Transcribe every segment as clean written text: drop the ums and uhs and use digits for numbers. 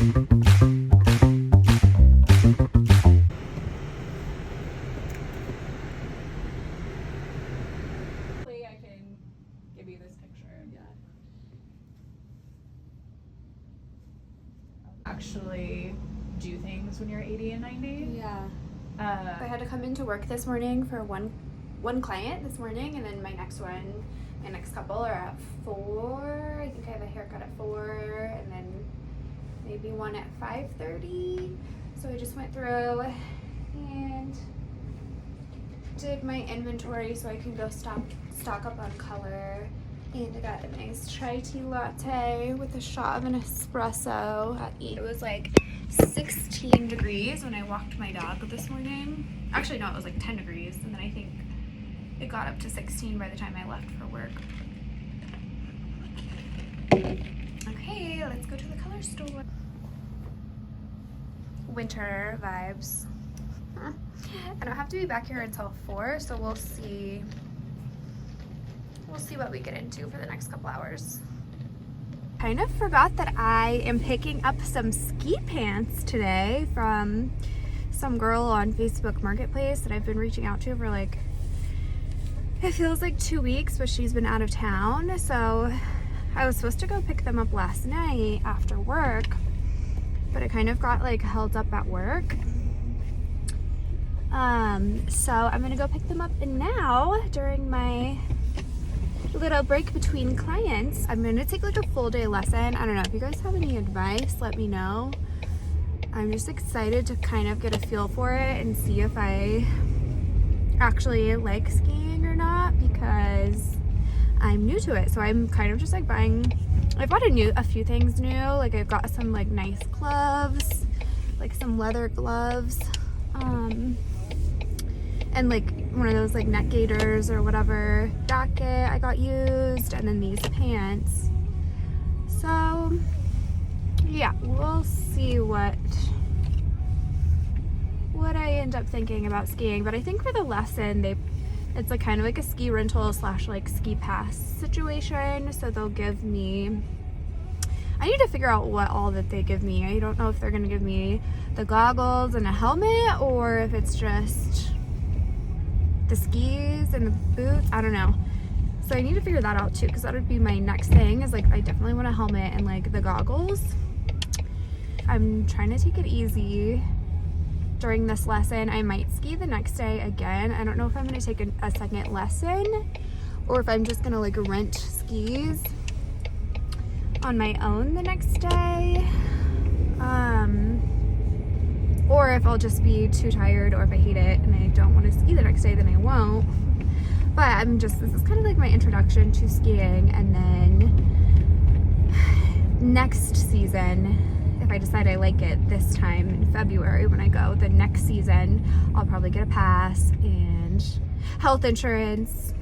I can give you this picture. Yeah. Actually do things when you're 80 and 90. Yeah. I had to come into work this morning for one client this morning, and then my next couple are at 4. I think I have a haircut at 4, and then maybe one at 5:30. So I just went through and did my inventory so I can go stock up on color. And I got a nice chai tea latte with a shot of an espresso at 8. It was like 16 degrees when I walked my dog this morning. Actually, no, it was like 10 degrees. And then I think it got up to 16 by the time I left for work. Okay, let's go to the color store. Winter vibes. I don't have to be back here until 4, so we'll see what we get into for the next couple hours. Kind of forgot that I am picking up some ski pants today from some girl on Facebook Marketplace that I've been reaching out to for like, it feels like 2 weeks, but she's been out of town. So I was supposed to go pick them up last night after work, but it kind of got like held up at work. So I'm gonna go pick them up now during my little break between clients. I'm gonna take like a full day lesson. I don't know if you guys have any advice, let me know. I'm just excited to kind of get a feel for it and see if I actually like skiing or not, because I'm new to it. So I'm kind of just like I bought a few things new. Like I've got some like nice gloves, like some leather gloves, and like one of those like neck gaiters or whatever. Jacket I got used, and then these pants. So yeah, we'll see what I end up thinking about skiing. But I think for the lesson it's like kind of like a ski rental / like ski pass situation. So they'll give me, I need to figure out what all that they give me. I don't know if they're gonna give me the goggles and a helmet, or if it's just the skis and the boots. I don't know. So I need to figure that out too, because that would be my next thing, is like I definitely want a helmet and like the goggles. I'm trying to take it easy during this lesson. I might ski the next day again. I don't know if I'm going to take a second lesson, or if I'm just going to like rent skis on my own the next day, or if I'll just be too tired, or if I hate it and I don't want to ski the next day, then I won't. But this is kind of like my introduction to skiing. And then next season, if I decide I like it this time in February when I go, the next season, I'll probably get a pass and health insurance.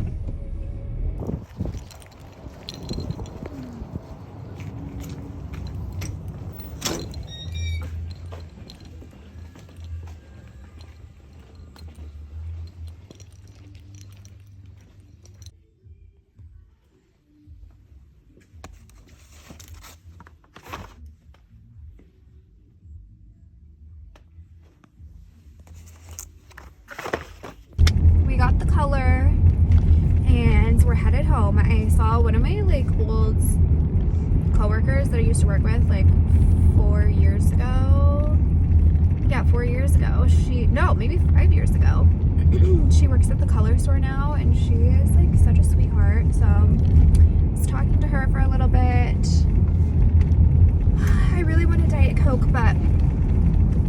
Got the color and we're headed home. I saw one of my like old coworkers that I used to work with like 4 years ago. Yeah, 4 years ago. Maybe 5 years ago. She works at the color store now, and she is like such a sweetheart. So I was talking to her for a little bit. I really want a Diet Coke, but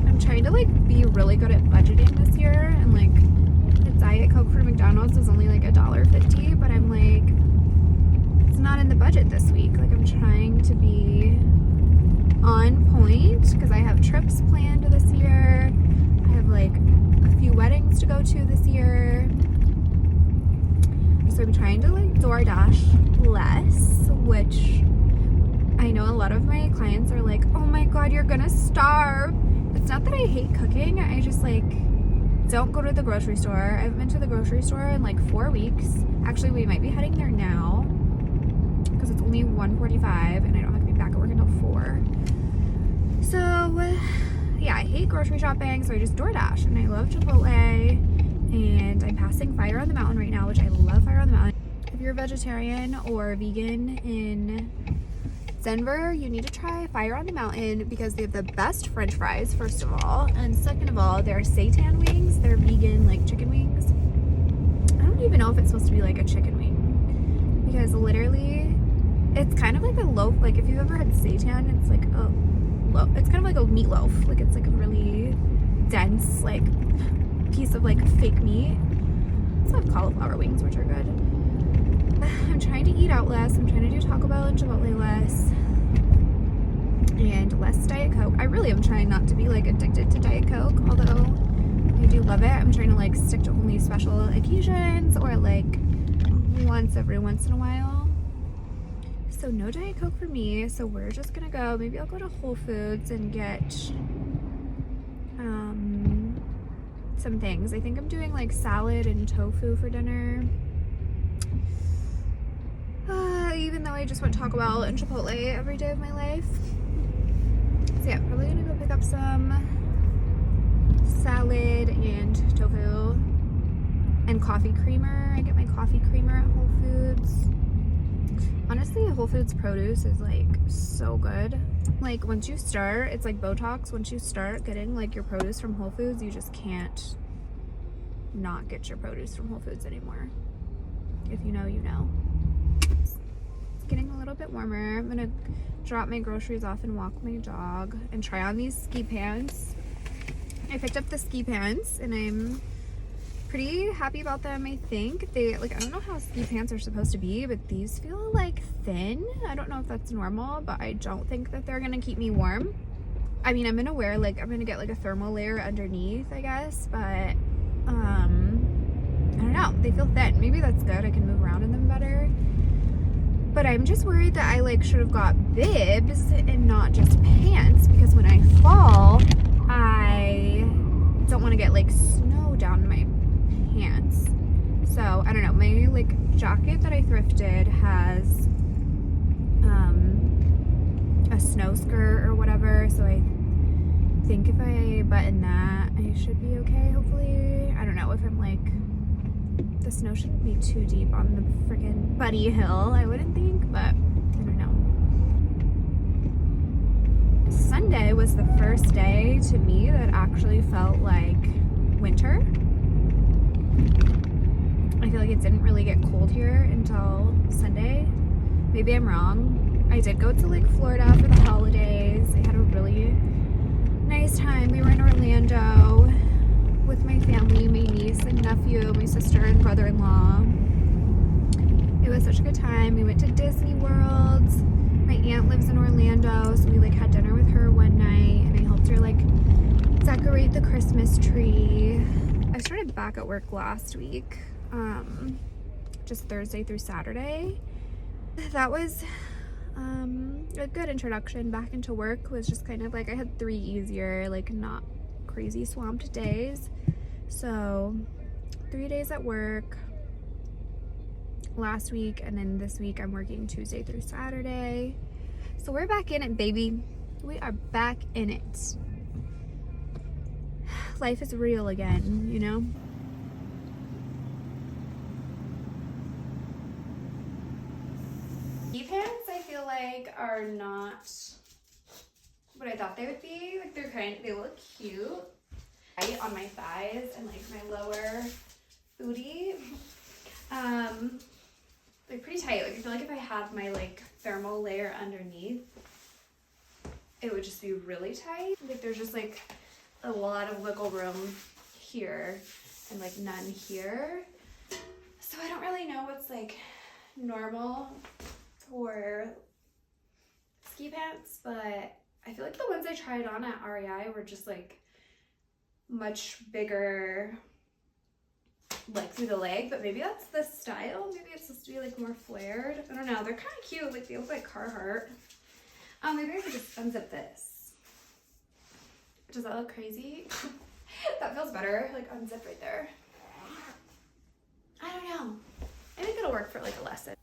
I'm trying to like be really good at budgeting this year, and like Diet Coke for McDonald's is only like $1.50, but I'm like, it's not in the budget this week. Like I'm trying to be on point because I have trips planned this year. I have like a few weddings to go to this year. So I'm trying to like DoorDash less, which I know a lot of my clients are like, oh my God, you're gonna starve. It's not that I hate cooking. I just like don't go to the grocery store. I haven't been to the grocery store in like 4 weeks. Actually, we might be heading there now because it's only 1:45 and I don't have to be back at work until 4. So hate grocery shopping, so I just DoorDash, and I love Chipotle, and I'm passing Fire on the Mountain right now, which I love Fire on the Mountain. If you're a vegetarian or vegan in Denver, you need to try Fire on the Mountain because they have the best french fries, first of all, and second of all, they're seitan wings. They're vegan, like chicken wings. I don't even know if it's supposed to be like a chicken wing, because literally it's kind of like a loaf. Like if you've ever had seitan, it's like a loaf. It's kind of like a meatloaf. Like it's like a really dense like piece of like fake meat. I also have cauliflower wings, which are good. I'm trying to eat out less. I'm trying to do Taco Bell and Chipotle less, and less Diet Coke. I really am trying not to be like addicted to Diet Coke, although I do love it. I'm trying to like stick to only special occasions or like once in a while. So no Diet Coke for me. So we're just gonna go, maybe I'll go to Whole Foods and get some things. I think I'm doing like salad and tofu for dinner. Even though I just went Taco Bell and Chipotle every day of my life. So yeah, probably gonna go pick up some salad and tofu and coffee creamer. I get my coffee creamer at Whole Foods. Honestly, Whole Foods produce is like so good. Like once you start, it's like Botox. Once you start getting like your produce from Whole Foods, you just can't not get your produce from Whole Foods anymore. If you know, you know. It's getting a little bit warmer. I'm gonna drop my groceries off and walk my dog and try on these ski pants. I picked up the ski pants and I'm pretty happy about them. I think they like, I don't know how ski pants are supposed to be, but these feel like thin. I don't know if that's normal, but I don't think that they're gonna keep me warm. I mean, I'm gonna wear like, I'm gonna get like a thermal layer underneath, I guess, but I don't know, they feel thin. Maybe that's good, I can move around in them better. But I'm just worried that I like should have got bibs and not just pants, because when I fall, I don't want to get like snow down my pants. So I don't know, my like jacket that I thrifted has a snow skirt or whatever, so I think if I button that I should be okay, hopefully. I don't know if I'm like, the snow shouldn't be too deep on the freaking Buddy Hill, I wouldn't think, but I don't know. Sunday was the first day to me that actually felt like winter. I feel like it didn't really get cold here until Sunday. Maybe I'm wrong. I did go to like Florida for the holidays. I had a really nice time. We were in Orlando with my family, my niece and nephew, my sister and brother-in-law. It was such a good time. We went to Disney World. My aunt lives in Orlando, so we like had dinner with her one night and I helped her like decorate the Christmas tree. I started back at work last week, just Thursday through Saturday. That was a good introduction back into work. Was just kind of like, I had 3 easier, like not crazy swamped days. So 3 days at work last week, and then this week I'm working Tuesday through Saturday. So we're back in it, baby. We are back in it. Life is real again, you know? Ski pants, I feel like, are not what I thought they would be. Like they look cute. Right on my thighs and like my lower booty. They're pretty tight. Like I feel like if I had my like thermal layer underneath, it would just be really tight. Like there's just like a lot of wiggle room here and like none here. So I don't really know what's like normal for ski pants, but I feel like the ones I tried on at REI were just like much bigger, like through the leg, but maybe that's the style. Maybe it's supposed to be like more flared. I don't know. They're kind of cute. Like they look like Carhartt. Maybe I could just unzip this. Does that look crazy? That feels better. Like unzip right there. I don't know. I think it'll work for like a lesson.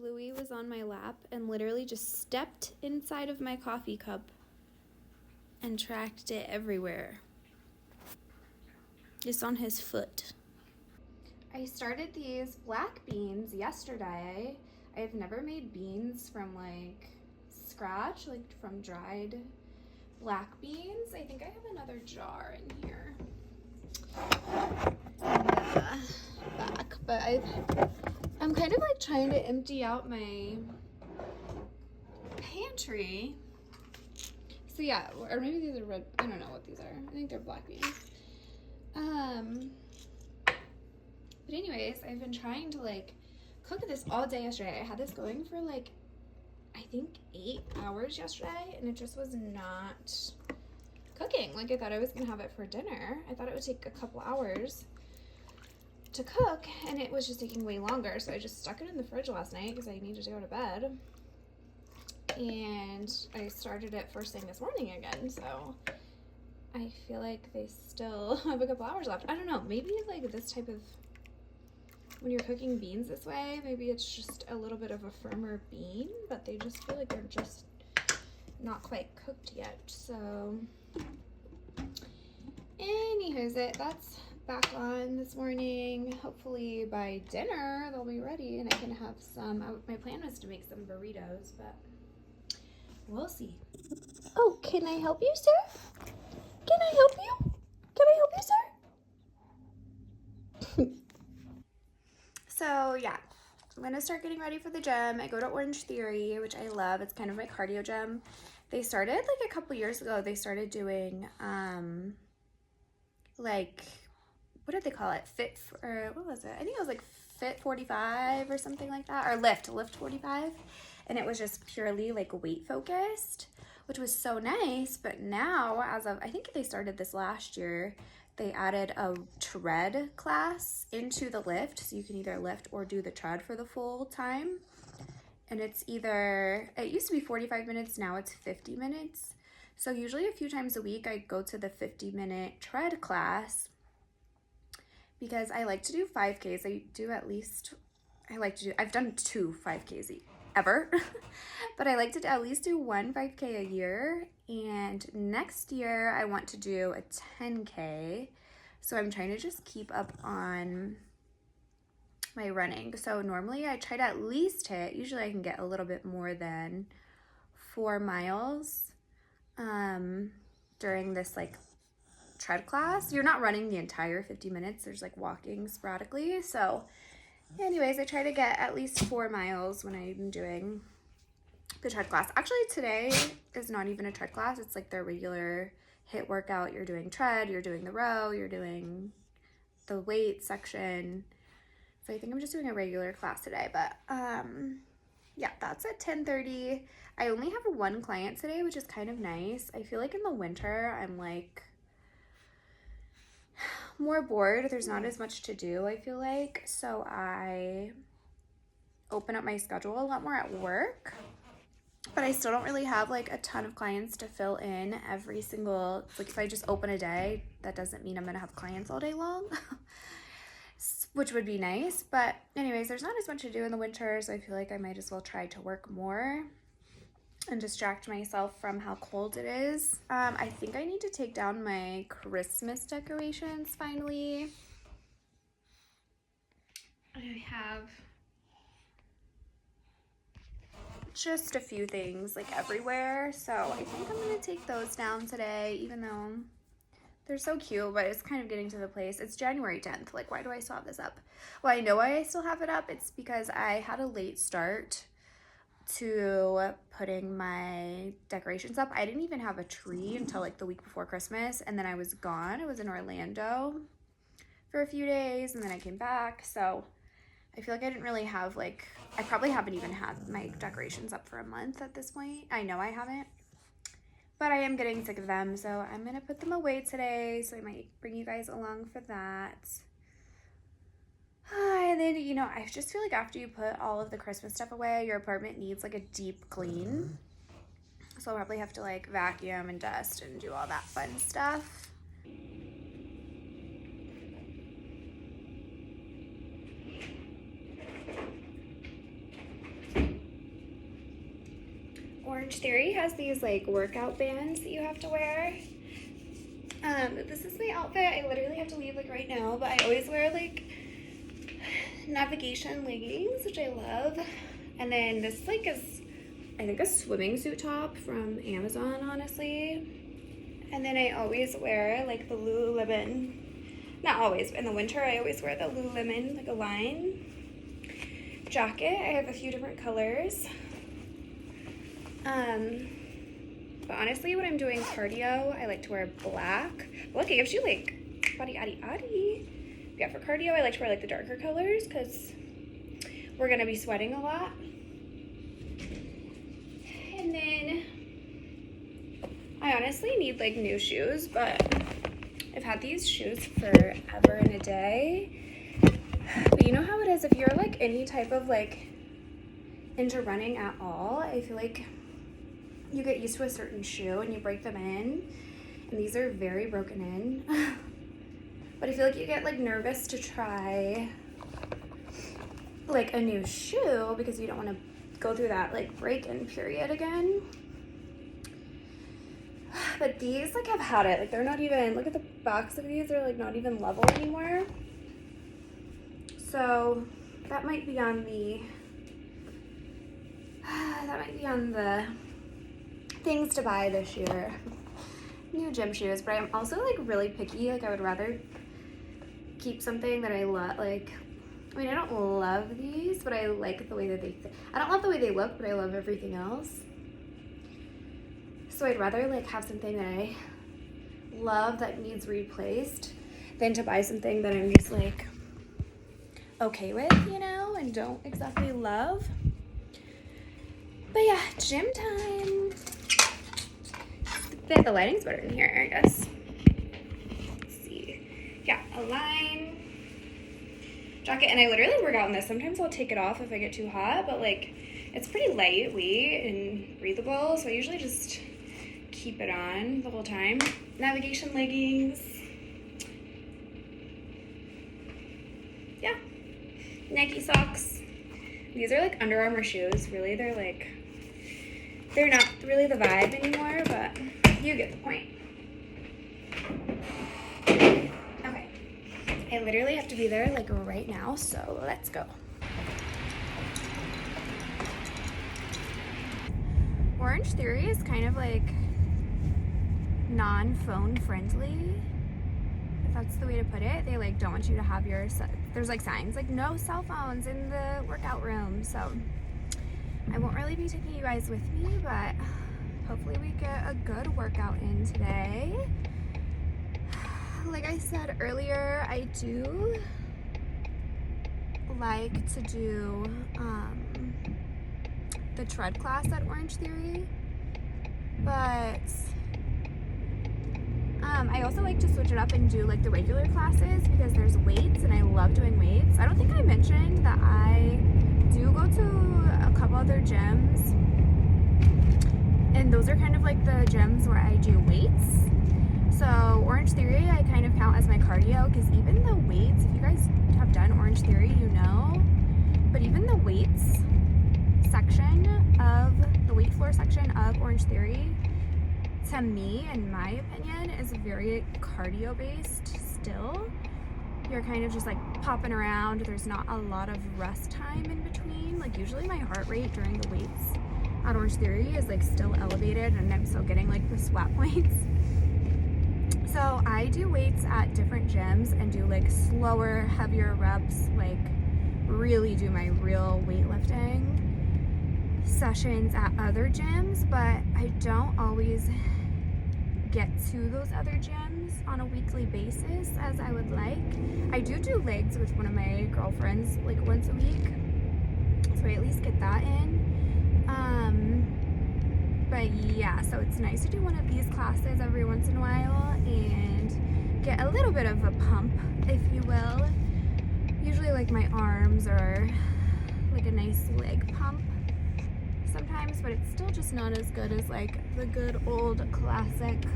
Louis was on my lap and literally just stepped inside of my coffee cup and tracked it everywhere. Just on his foot. I started these black beans yesterday. I've never made beans from like scratch, like from dried black beans. I think I have another jar in here. Back, but I'm kind of like trying to empty out my pantry. So yeah, or maybe these are red. I don't know what these are. I think they're black beans. But anyways, I've been trying to like cook this all day yesterday. I had this going for like, I think 8 hours yesterday, and it just was not cooking. Like I thought I was gonna have it for dinner. I thought it would take a couple hours to cook, and it was just taking way longer. So I just stuck it in the fridge last night because I needed to go to bed. And I started it first thing this morning again, so I feel like they still have a couple hours left. I don't know, maybe like this type of, when you're cooking beans this way, maybe it's just a little bit of a firmer bean, but they just feel like they're just not quite cooked yet. So anywho's that's back on this morning. Hopefully by dinner they'll be ready and I can have some. My plan was to make some burritos, but we'll see. Oh, can I help you, sir? Can I help you? Can I help you, sir? So yeah, I'm gonna start getting ready for the gym. I go to Orange Theory, which I love. It's kind of my cardio gym. They started like a couple years ago. They started doing like, what did they call it? What was it? I think it was like Fit 45 or something like that, or Lift 45. And it was just purely like weight focused, which was so nice. But now, as of, I think they started this last year, they added a tread class into the lift. So you can either lift or do the tread for the full time. And it's either, it used to be 45 minutes, now it's 50 minutes. So usually a few times a week I go to the 50-minute tread class because I like to do 5Ks. I've done 2 5Ks ever, but I like to at least do 1 5K a year. And next year I want to do a 10K. So I'm trying to just keep up on my running. So normally I try to at least hit, usually I can get a little bit more than 4 miles during this like tread class. You're not running the entire 50 minutes. There's like walking sporadically. So anyways, I try to get at least 4 miles when I'm doing the tread class. Actually, today is not even a tread class. It's like their regular HIIT workout. You're doing tread, you're doing the row, you're doing the weight section. So I think I'm just doing a regular class today, but yeah, that's at 10:30. I only have 1 client today, which is kind of nice. I feel like in the winter, I'm like more bored. There's not as much to do, I feel like. So I open up my schedule a lot more at work, but I still don't really have like a ton of clients to fill in every single, like if I just open a day, that doesn't mean I'm gonna have clients all day long. Which would be nice, but anyways, there's not as much to do in the winter, so I feel like I might as well try to work more and distract myself from how cold it is. I think I need to take down my Christmas decorations finally. I have just a few things like everywhere, so I think I'm gonna take those down today, even though they're so cute, but it's kind of getting to the place. It's January 10th. Like, why do I still have this up? Well, I know why I still have it up. It's because I had a late start to putting my decorations up. I didn't even have a tree until like the week before Christmas, and then I was gone. I was in Orlando for a few days, and then I came back. So I feel like I didn't really have like, I probably haven't even had my decorations up for a month at this point. I know I haven't. But I am getting sick of them, so I'm going to put them away today, so I might bring you guys along for that. And then, you know, I just feel like after you put all of the Christmas stuff away, your apartment needs like a deep clean. So I'll probably have to like vacuum and dust and do all that fun stuff. Orange Theory has these like workout bands that you have to wear. This is my outfit. I literally have to leave like right now, but I always wear like navigation leggings, which I love. And then this like is, I think, a swimming suit top from Amazon, honestly. And then I always wear like the Lululemon, not always, in the winter I always wear the Lululemon, like a line jacket. I have a few different colors. But honestly, when I'm doing cardio, I like to wear black. But look, it gives you like body addy. Yeah, for cardio, I like to wear like the darker colors because we're gonna be sweating a lot. And then I honestly need like new shoes, but I've had these shoes forever and a day. But you know how it is if you're like any type of like into running at all, I feel like you get used to a certain shoe and you break them in, and these are very broken in. But I feel like you get like nervous to try like a new shoe because you don't want to go through that like break-in period again. But these like have had it. Like they're not even, look at the backs of these, they're like not even level anymore. So that might be on the things to buy this year. New gym shoes, but I'm also like really picky. Like I would rather keep something that I love. Like, I mean, I don't love these, but I like the way that I don't love the way they look, but I love everything else. So I'd rather like have something that I love that needs replaced than to buy something that I'm just like okay with, you know, and don't exactly love. But yeah, gym time. The lighting's better in here, I guess. Let's see. Yeah, a line jacket, and I literally work out in this. Sometimes I'll take it off if I get too hot, but like it's pretty lightweight and breathable, so I usually just keep it on the whole time. Navigation leggings. Yeah. Nike socks. These are like Under Armour shoes. Really, they're not really the vibe anymore, but you get the point. Okay. I literally have to be there like right now, so let's go. Orange Theory is kind of like non-phone friendly, if that's the way to put it. They like don't want you to have there's like signs like no cell phones in the workout room, so I won't really be taking you guys with me, but hopefully we get a good workout in today. Like I said earlier, I do like to do the tread class at Orange Theory, but I also like to switch it up and do like the regular classes because there's weights and I love doing weights. I don't think I mentioned that I do go to a couple other gyms, and those are kind of like the gyms where I do weights. So Orange Theory I kind of count as my cardio, because even the weights, if you guys have done Orange Theory, you know, but even the weights section of the weight floor section of Orange Theory, to me, in my opinion, is very cardio based still. You're kind of just like popping around. There's not a lot of rest time in between. Like usually my heart rate during the weights at Orange Theory is like still elevated, and I'm still getting like the sweat points. So I do weights at different gyms and do like slower, heavier reps, like really do my real weightlifting sessions at other gyms, but I don't always get to those other gyms on a weekly basis as I would like. I do legs with one of my girlfriends like once a week, so I at least get that in. But yeah, so it's nice to do one of these classes every once in a while and get a little bit of a pump, if you will. Usually like my arms or like a nice leg pump sometimes, but it's still just not as good as like the good old classic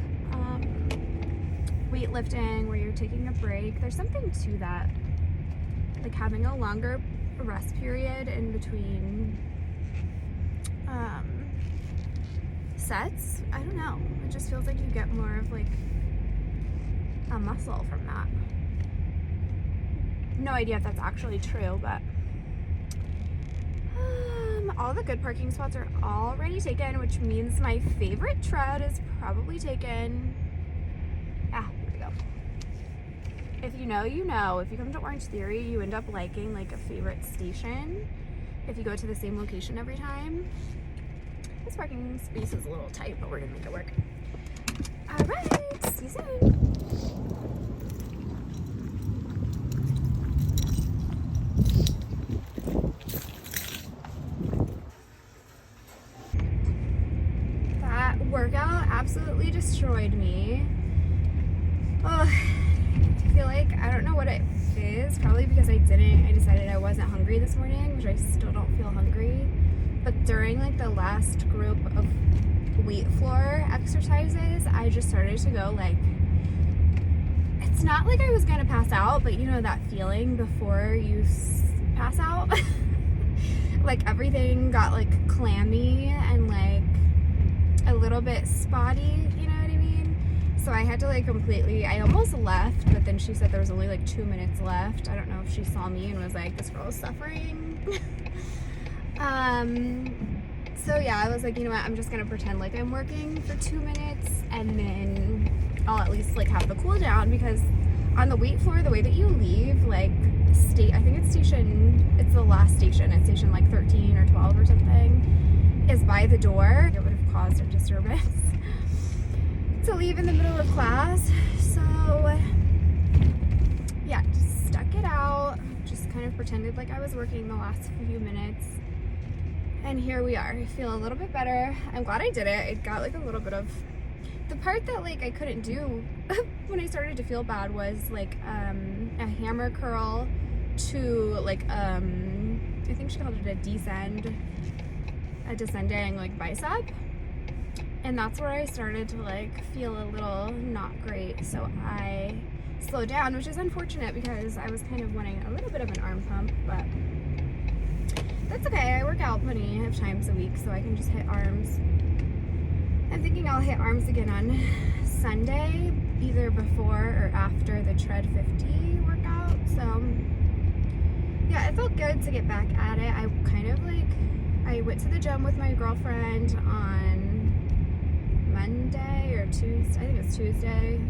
weightlifting where you're taking a break. There's something to that, like having a longer rest period in between sets, I don't know. It just feels like you get more of like a muscle from that. No idea if that's actually true, but all the good parking spots are already taken, which means my favorite tread is probably taken. Ah, here we go. If you know, you know. If you come to Orange Theory, you end up liking like a favorite station if you go to the same location every time. This parking space is a little tight, but we're gonna make it work. All right, see you soon. That workout absolutely destroyed me. Oh, I feel like, I don't know what it is, probably because I decided I wasn't hungry this morning, which I still don't feel hungry. But during like the last group of weight floor exercises, I just started to go like, it's not like I was gonna pass out, but you know that feeling before you pass out? Like everything got like clammy and like a little bit spotty, you know what I mean? So I had to like completely, I almost left, but then she said there was only like 2 minutes left. I don't know if she saw me and was like, this girl is suffering. So yeah, I was like, you know what, I'm just gonna pretend like I'm working for 2 minutes and then I'll at least like have the cool down, because on the weight floor, the way that you leave, like I think it's the last station, it's station like 13 or 12 or something, is by the door. It would have caused a disturbance to leave in the middle of class. So yeah, just stuck it out, just kind of pretended like I was working the last few minutes. And here we are. I feel a little bit better. I'm glad I did it. It got like a little bit of, the part that like I couldn't do when I started to feel bad was like a hammer curl to like I think she called it a descending like bicep. And that's where I started to like feel a little not great. So I slowed down, which is unfortunate because I was kind of wanting a little bit of an arm pump, but that's okay. I work out plenty of times a week, so I can just hit arms. I'm thinking I'll hit arms again on Sunday, either before or after the Tread 50 workout. So yeah, it felt good to get back at it. I kind of like, I went to the gym with my girlfriend on Monday or Tuesday. I think it was Tuesday.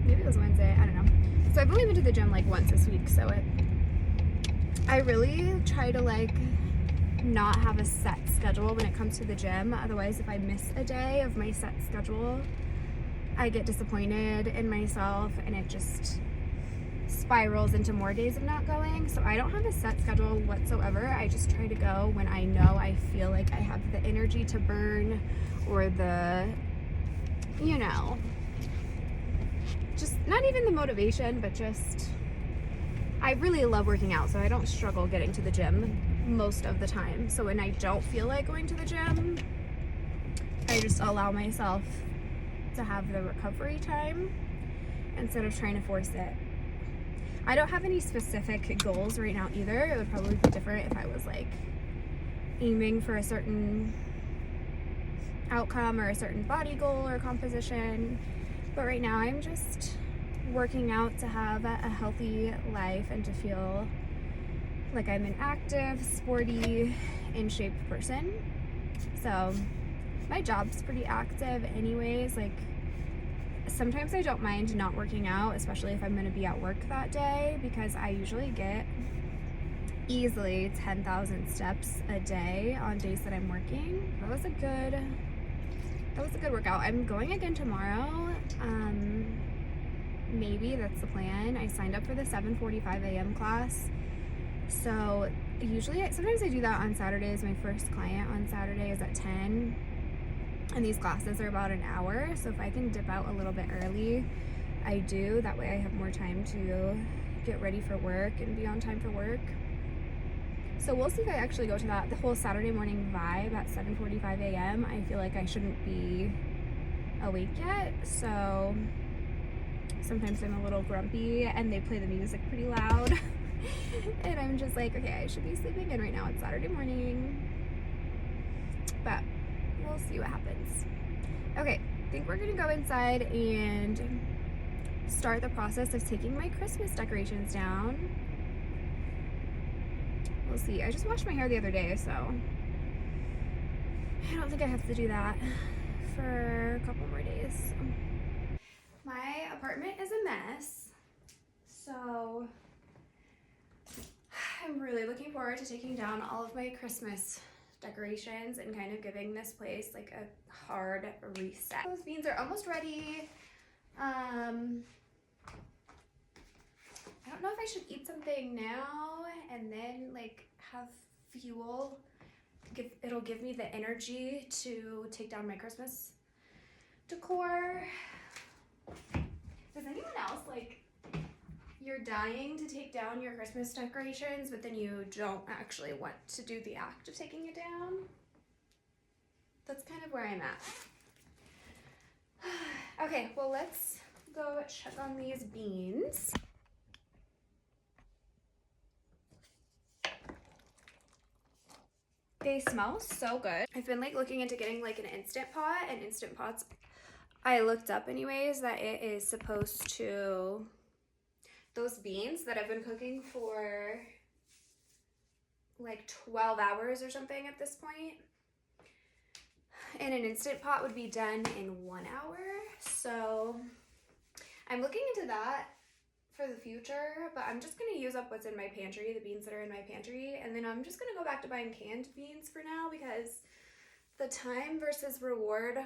Maybe it was Wednesday. I don't know. So I've only been to the gym like once this week, so I really try to like not have a set schedule when it comes to the gym. Otherwise, if I miss a day of my set schedule, I get disappointed in myself and it just spirals into more days of not going. So I don't have a set schedule whatsoever. I just try to go when I know I feel like I have the energy to burn, or the, you know, just not even the motivation, but just, I really love working out, so I don't struggle getting to the gym most of the time. So when I don't feel like going to the gym, I just allow myself to have the recovery time instead of trying to force it. I don't have any specific goals right now either. It would probably be different if I was like aiming for a certain outcome or a certain body goal or composition. But right now I'm just working out to have a healthy life and to feel like I'm an active, sporty, in shape person. So my job's pretty active anyways. Like sometimes I don't mind not working out, especially if I'm going to be at work that day, because I usually get easily 10,000 steps a day on days that I'm working. That was a good workout. I'm going again tomorrow. Maybe that's the plan. I signed up for the 7:45 a.m. class. So sometimes I do that on Saturdays. My first client on Saturday is at 10. And these classes are about an hour. So if I can dip out a little bit early, I do. That way I have more time to get ready for work and be on time for work. So we'll see if I actually go to that. The whole Saturday morning vibe at 7:45 a.m. I feel like I shouldn't be awake yet. So sometimes I'm a little grumpy and they play the music pretty loud. And I'm just like, okay, I should be sleeping in right now. It's Saturday morning. But we'll see what happens. Okay, I think we're gonna go inside and start the process of taking my Christmas decorations down. We'll see. I just washed my hair the other day, so I don't think I have to do that for a couple more days. My apartment is a mess, so I'm really looking forward to taking down all of my Christmas decorations and kind of giving this place like a hard reset. Those beans are almost ready. I don't know if I should eat something now and then like have fuel. It'll give me the energy to take down my Christmas decor. Does anyone else, like, you're dying to take down your Christmas decorations, but then you don't actually want to do the act of taking it down? That's kind of where I'm at. Okay, well, let's go check on these beans. They smell so good. I've been like looking into getting like an Instant Pot, and Instant Pots, I looked up anyways that it is supposed to, those beans that I've been cooking for like 12 hours or something at this point, in an Instant Pot would be done in 1 hour. So I'm looking into that for the future, but I'm just gonna use up what's in my pantry, the beans that are in my pantry, and then I'm just gonna go back to buying canned beans for now because the time versus reward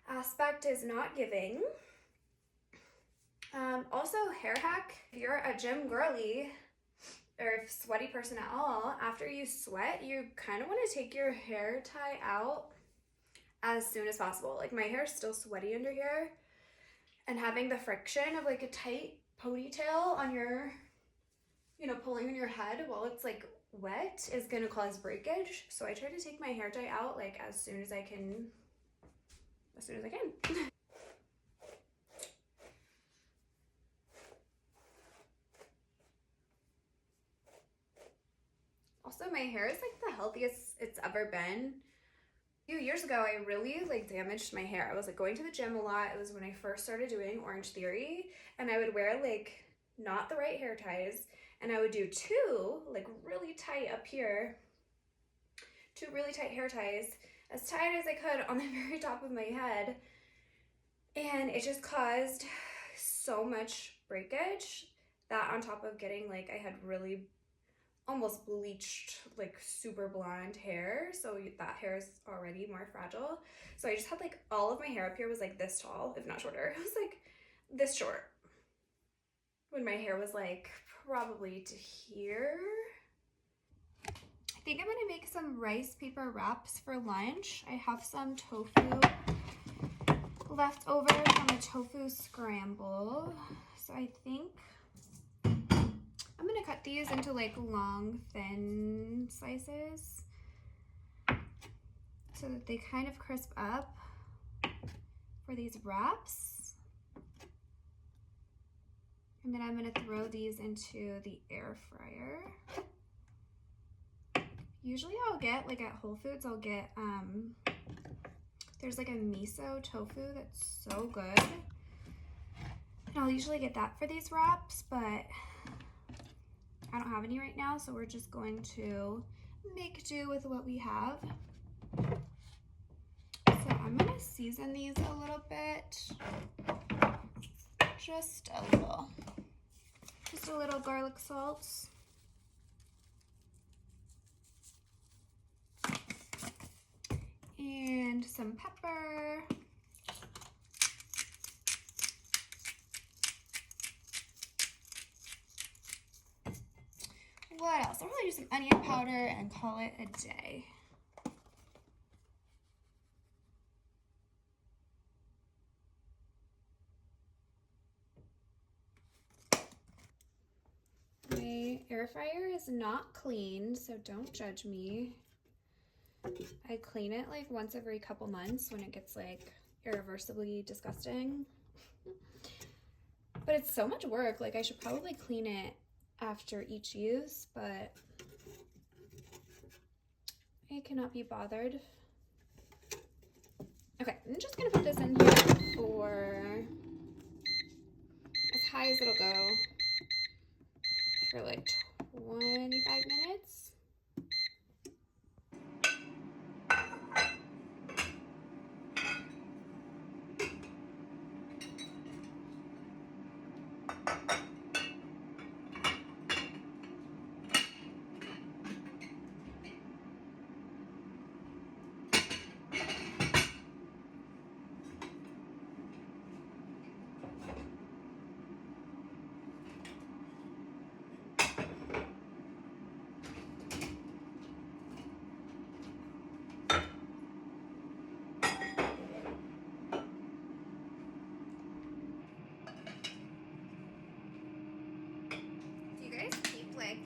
aspect is not giving. Also, hair hack, if you're a gym girly or sweaty person at all, after you sweat, you kind of want to take your hair tie out as soon as possible. Like, my hair is still sweaty under here, and having the friction of like a tight ponytail on your, you know, pulling on your head while it's like wet is gonna cause breakage. So I try to take my hair tie out like as soon as I can. Also, my hair is like the healthiest it's ever been. A few years ago, I really like damaged my hair. I was like going to the gym a lot. It was when I first started doing Orange Theory, and I would wear like not the right hair ties, and I would do two like really tight up here, two really tight hair ties, as tight as I could on the very top of my head, and it just caused so much breakage. That on top of getting like, I had really almost bleached, like super blonde hair, so that hair is already more fragile. So I just had like all of my hair up here was like this tall, if not shorter. It was like this short when my hair was like probably to here. I think I'm gonna make some rice paper wraps for lunch. I have some tofu left over from a tofu scramble, so I think I'm gonna cut these into like long, thin slices so that they kind of crisp up for these wraps. And then I'm gonna throw these into the air fryer. Usually I'll get, like at Whole Foods, I'll get, there's like a miso tofu that's so good. And I'll usually get that for these wraps, but I don't have any right now, so we're just going to make do with what we have. So I'm gonna season these a little bit. Just a little garlic salt. And some pepper. What else? I'll probably do some onion powder and call it a day. My air fryer is not clean, so don't judge me. I clean it like once every couple months when it gets like irreversibly disgusting. But it's so much work. Like, I should probably clean it after each use, but I cannot be bothered. Okay, I'm just gonna put this in here for as high as it'll go for like 25 minutes.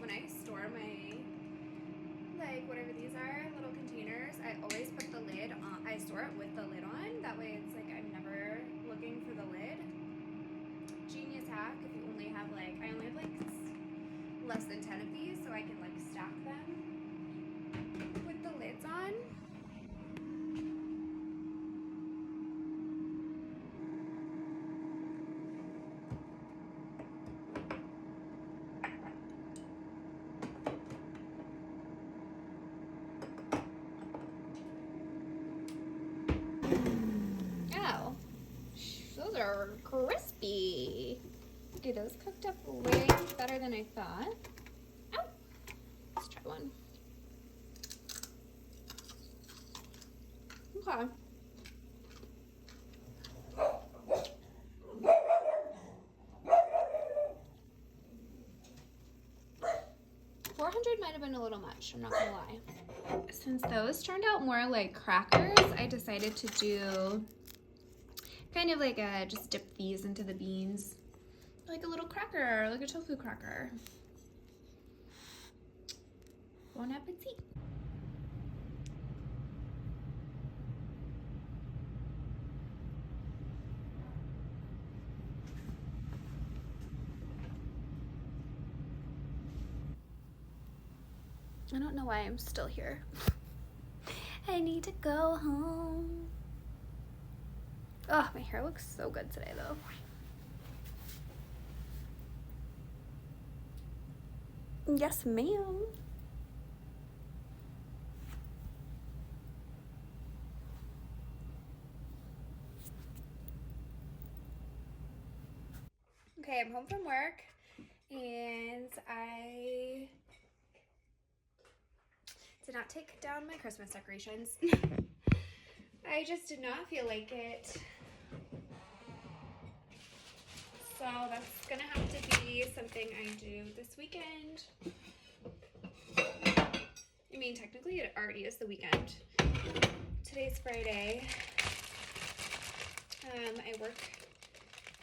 When I store my, like, whatever these are, little containers, I always put the lid on. I store it with the lid on. That way it's like I'm never looking for the lid. Genius hack if you only have like, I only have like less than 10 of these, so I can like stack them with the lids on. Those are crispy. Okay, those cooked up way better than I thought. Ow! Let's try one. Okay. $400 might have been a little much, I'm not gonna lie. Since those turned out more like crackers, I decided to do kind of like just dip these into the beans. Like a little cracker, like a tofu cracker. Bon appetit. I don't know why I'm still here. I need to go home. Oh, my hair looks so good today though. Yes, ma'am. Okay, I'm home from work and I did not take down my Christmas decorations. I just did not feel like it. So that's gonna have to be something I do this weekend. I mean, technically it already is the weekend. Today's Friday. I work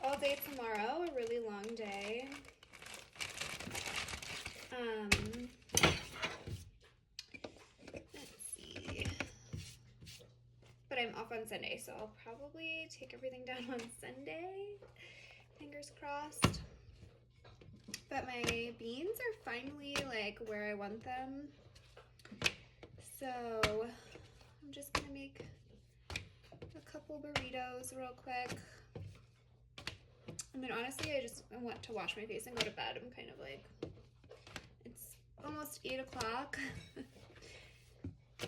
all day tomorrow, a really long day. Let's see. But I'm off on Sunday, so I'll probably take everything down on Sunday. Fingers crossed. But my beans are finally like where I want them. So I'm just gonna make a couple burritos real quick. I mean, honestly, I just want to wash my face and go to bed. I'm kind of like, it's almost 8 o'clock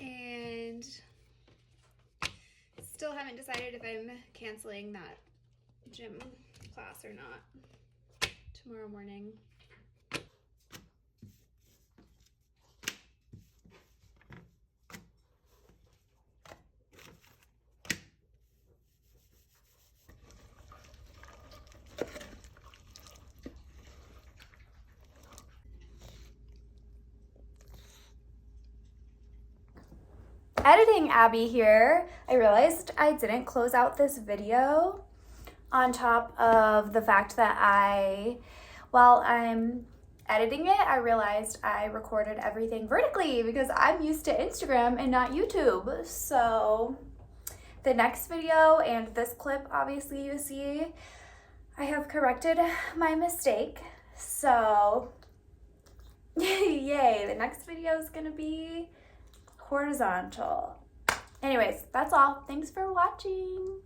and still haven't decided if I'm canceling that gym class or not tomorrow morning. Editing Abby here. I realized I didn't close out this video on top of the fact that while I'm editing it, I realized I recorded everything vertically because I'm used to Instagram and not YouTube. So the next video and this clip, obviously you see, I have corrected my mistake. So yay, the next video is gonna be horizontal. Anyways, that's all. Thanks for watching.